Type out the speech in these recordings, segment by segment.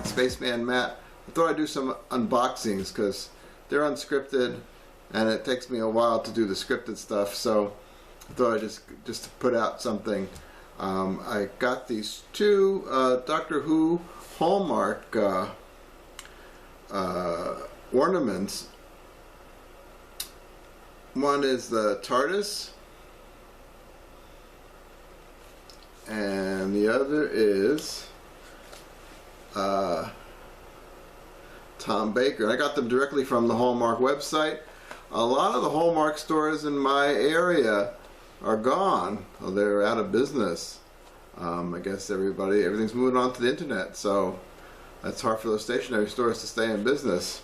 Spaceman Matt. I thought I'd do some unboxings because they're unscripted and it takes me a while to do the scripted stuff, so I thought I'd just put out something. I got these two Doctor Who Hallmark ornaments. One is the Tardis and the other is Tom Baker. I got them directly from the Hallmark website. A lot of the Hallmark stores in my area are gone. Well, they're out of business. I guess everything's moving on to the internet, so it's hard for those stationery stores to stay in business.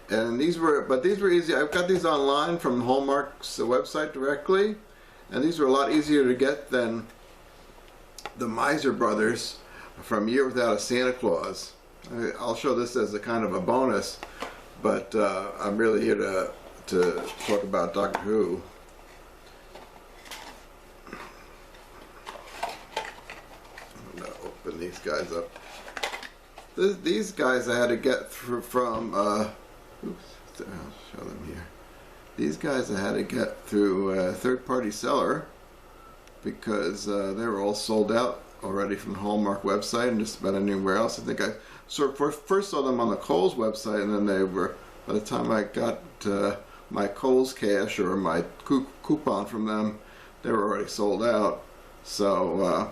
And these were easy. I've got these online from Hallmark's website directly, and these were a lot easier to get than the Miser Brothers from Year Without a Santa Claus. I'll show this as a kind of a bonus, but I'm really here to talk about Doctor Who. I'm going to open these guys up. These guys I had to get from oops, I'll show them here. These guys I had to get through a third-party seller because they were all sold out already from the Hallmark website and just about anywhere else. I think I first saw them on the Kohl's website, and then they were, by the time I got my Kohl's cash or my coupon from them, they were already sold out. So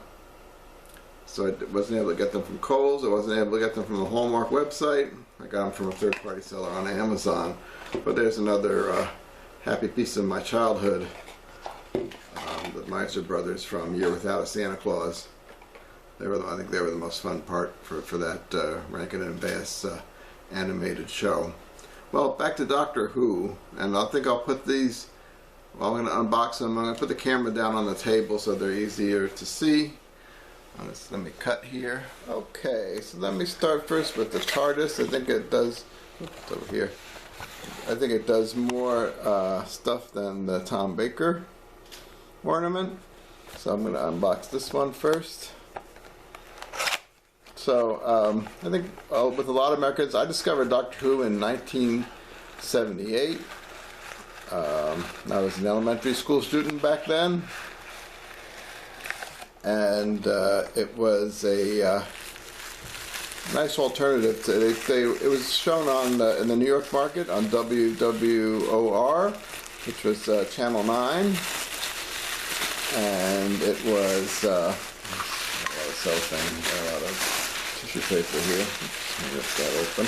so I wasn't able to get them from Kohl's. I wasn't able to get them from the Hallmark website. I got them from a third-party seller on Amazon. But there's another happy piece of my childhood. The Miser Brothers from Year Without a Santa Claus. I think they were the most fun part for that Rankin and Bass animated show. Well, back to Doctor Who, and I think I'll put these, well, I'm going to unbox them. I'm going to put the camera down on the table so they're easier to see. Let me cut here. Okay, so let me start first with the Tardis. I think it does, oops, over here. I think it does more stuff than the Tom Baker ornament. So I'm going to unbox this one first. So I think with a lot of Americans, I discovered Doctor Who in 1978. I was an elementary school student back then, and it was a nice alternative to it was shown on in the New York market on WWOR, which was Channel 9, and it was a cellophane, a lot of tissue paper here. Get that open.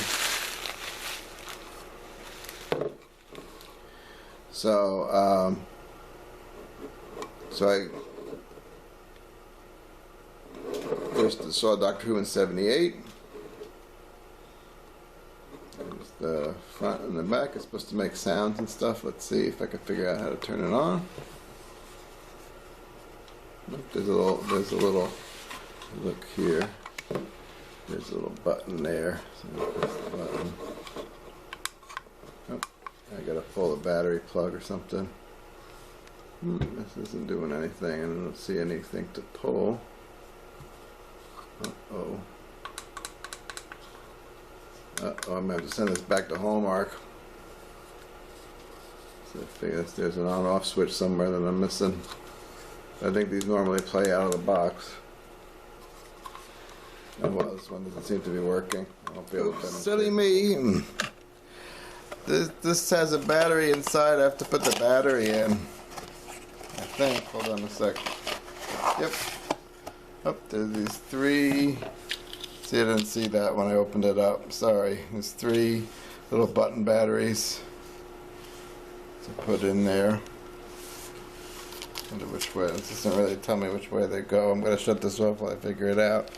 So, so I first saw Doctor Who in '78. The front and the back is supposed to make sounds and stuff. Let's see if I can figure out how to turn it on. There's a little. Look here. There's a little button there. So press the button. Oh, I gotta pull the battery plug or something. This isn't doing anything. I don't see anything to pull. Uh-oh. Uh-oh, I'm gonna have to send this back to Hallmark. So I figure there's an on-off switch somewhere that I'm missing. I think these normally play out of the box. Oh well, this one doesn't seem to be working. I won't be able to silly me. This has a battery inside. I have to put the battery in, I think. Hold on a sec. Yep. Oh, there's these three. See, I didn't see that when I opened it up. Sorry. There's three little button batteries to put in there. I wonder which way. This doesn't really tell me which way they go. I'm going to shut this off while I figure it out.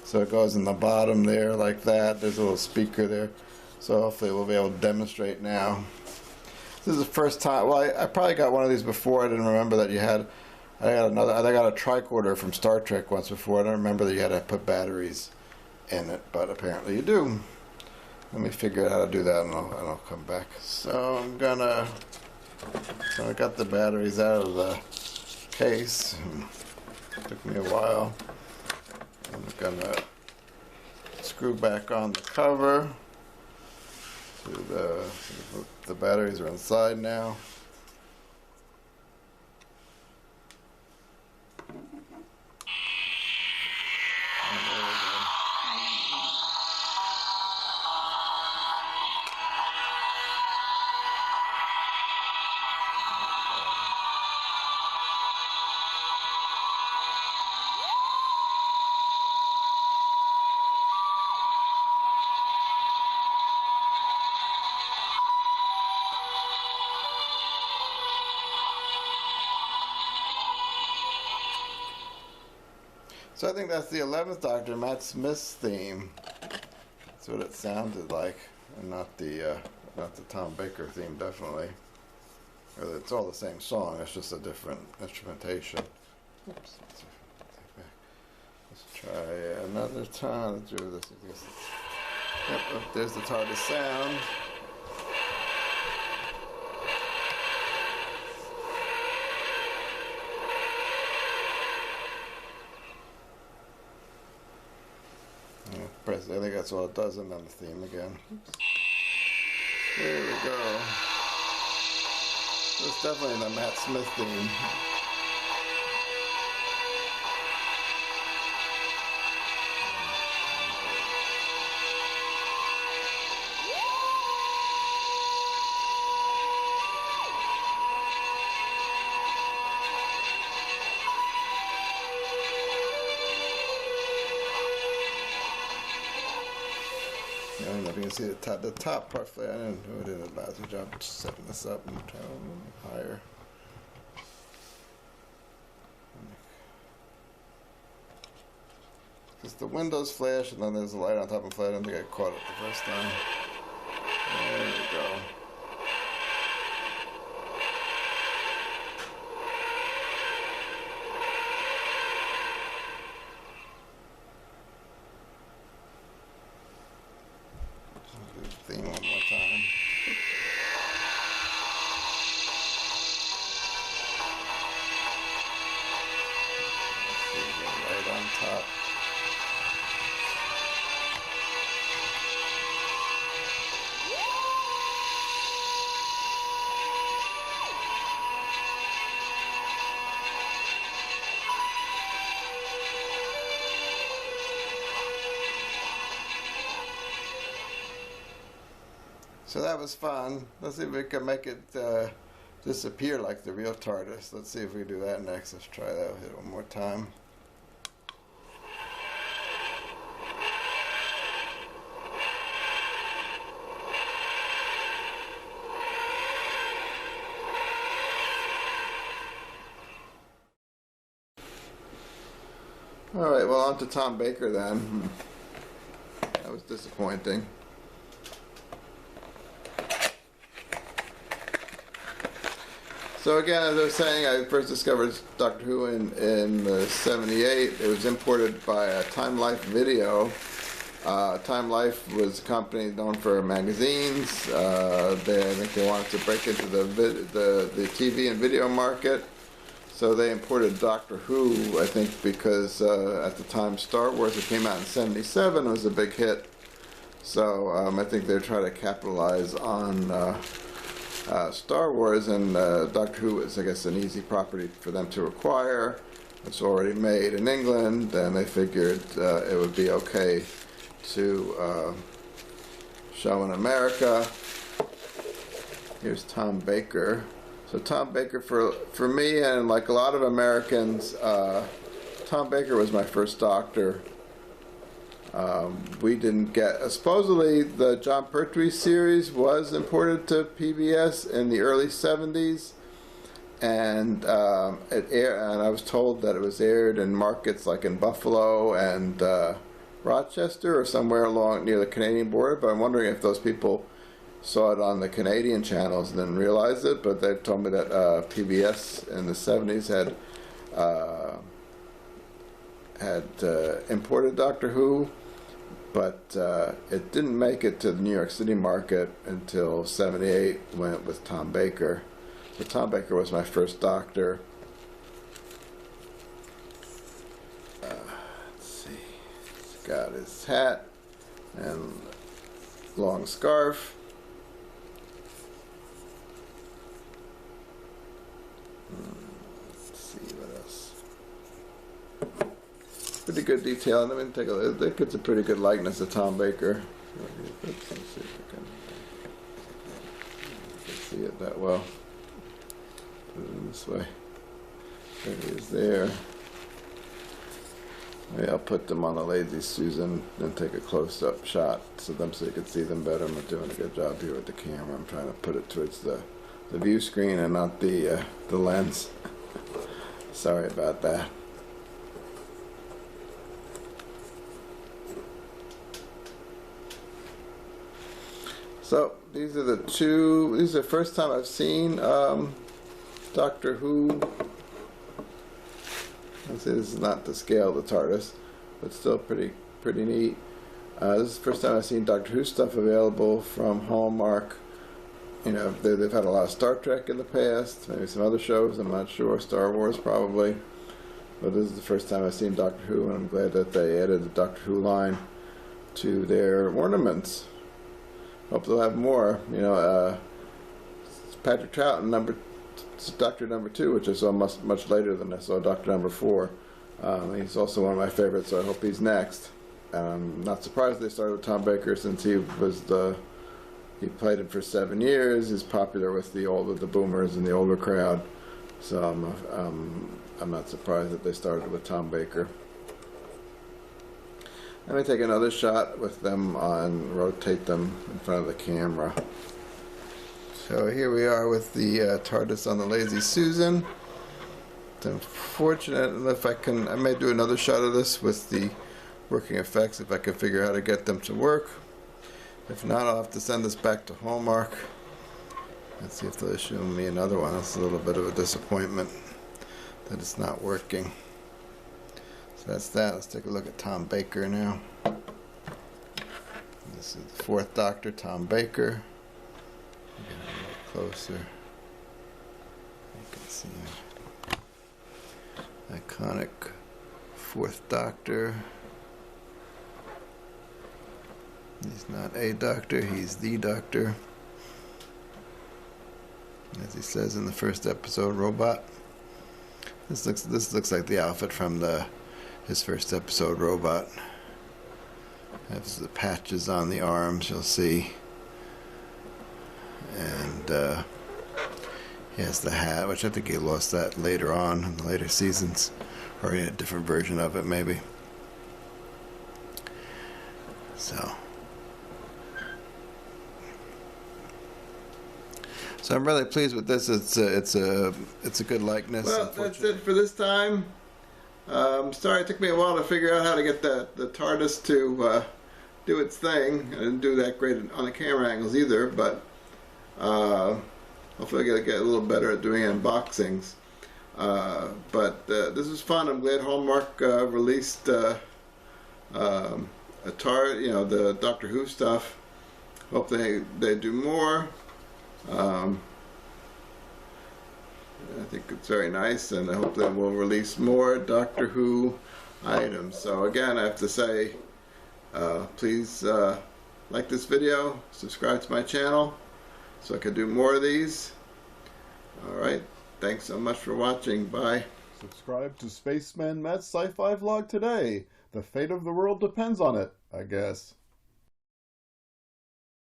So it goes in the bottom there like that. There's a little speaker there. So hopefully we'll be able to demonstrate now. This is the first time. Well, I probably got one of these before. I didn't remember that you had. I got a tricorder from Star Trek once before. I don't remember that you had to put batteries in it, but apparently you do. Let me figure out how to do that, and I'll come back. So I got the batteries out of the case. It took me a while. I'm gonna screw back on the cover. The batteries are inside now. So I think that's the 11th Doctor, Matt Smith's theme. That's what it sounded like, and not the Tom Baker theme, definitely. Or it's all the same song. It's just a different instrumentation. Oops. Let's try another time. Let's do this. Yep. Oh, there's the Tardis sound. I think that's all it does, and then the theme again. Oops. There we go. That's definitely the Matt Smith theme. I don't know if you can see the top part. I didn't know it did a lousy job setting this up and turn it higher. Because the windows flash and then there's a light on top of the flash. I don't think I caught it the first time. There we go. Theme one more time. Right on top. So that was fun. Let's see if we can make it disappear like the real TARDIS. Let's see if we do that next. Let's try that. Hit it one more time. Alright, well, on to Tom Baker then. That was disappointing. So again, as I was saying, I first discovered Doctor Who in '78. It was imported by Time Life Video. Time Life was a company known for magazines. I think they wanted to break into the TV and video market. So they imported Doctor Who, I think, because at the time Star Wars, it came out in '77, was a big hit. So I think they're trying to capitalize on Star Wars, and Doctor Who is, I guess, an easy property for them to acquire. It's already made in England, and they figured it would be okay to show in America. Here's Tom Baker. So Tom Baker, for me and like a lot of Americans, Tom Baker was my first Doctor. We didn't get, supposedly the John Pertwee series was imported to PBS in the early 70s, and it aired, and I was told that it was aired in markets like in Buffalo and Rochester or somewhere along near the Canadian border, but I'm wondering if those people saw it on the Canadian channels and didn't realize it, but they told me that PBS in the 70s had imported Doctor Who, but it didn't make it to the New York City market until '78 when it was Tom Baker. So Tom Baker was my first Doctor. Let's see, he's got his hat. and long scarf. Let's see what else. Pretty good detail. Let me take a look. I think it's a pretty good likeness of Tom Baker. Let's see if I can see it that well. Put it in this way. There he is there. Maybe I'll put them on the Lazy Susan and take a close-up shot so you can see them better. I'm doing a good job here with the camera. I'm trying to put it towards the view screen and not the lens. Sorry about that. So these are the two. This is the first time I've seen Doctor Who. I'd say this is not the scale of the Tardis, but still pretty neat. This is the first time I've seen Doctor Who stuff available from Hallmark. You know, they've had a lot of Star Trek in the past, maybe some other shows, I'm not sure, Star Wars probably. But this is the first time I've seen Doctor Who, and I'm glad that they added the Doctor Who line to their ornaments. Hope they'll have more. You know, Patrick Troughton, Doctor number 2, which I saw much later than I saw Doctor number 4. He's also one of my favorites, so I hope he's next. I'm not surprised they started with Tom Baker, since he played him for 7 years. He's popular with the boomers and the older crowd. So I'm not surprised that they started with Tom Baker. Let me take another shot with them on, rotate them in front of the camera. So here we are with the Tardis on the Lazy Susan. It's unfortunate, and if I may do another shot of this with the working effects if I can figure out how to get them to work. If not, I'll have to send this back to Hallmark. Let's see if they'll issue me another one. That's a little bit of a disappointment that it's not working. So that's that. Let's take a look at Tom Baker now. This is the 4th Doctor, Tom Baker. Get a little closer. You can see it. Iconic 4th Doctor. He's not a doctor, he's the Doctor. As he says in the first episode, Robot. This looks like the outfit from his first episode, Robot. Has the patches on the arms, you'll see. And he has the hat, which I think he lost that later on in the later seasons, or in a different version of it maybe. So I'm really pleased with this. It's a good likeness. Well, that's it for this time. Sorry it took me a while to figure out how to get the TARDIS to do its thing. I didn't do that great on the camera angles either, but hopefully I get a little better at doing unboxings. But this was fun. I'm glad Hallmark released the Doctor Who stuff. Hope they do more. I think it's very nice, and I hope that we'll release more Doctor Who items. So again, I have to say, please like this video, subscribe to my channel so I can do more of these. Alright, thanks so much for watching. Bye. Subscribe to Spaceman Matt's Sci-Fi vlog today. The fate of the world depends on it, I guess.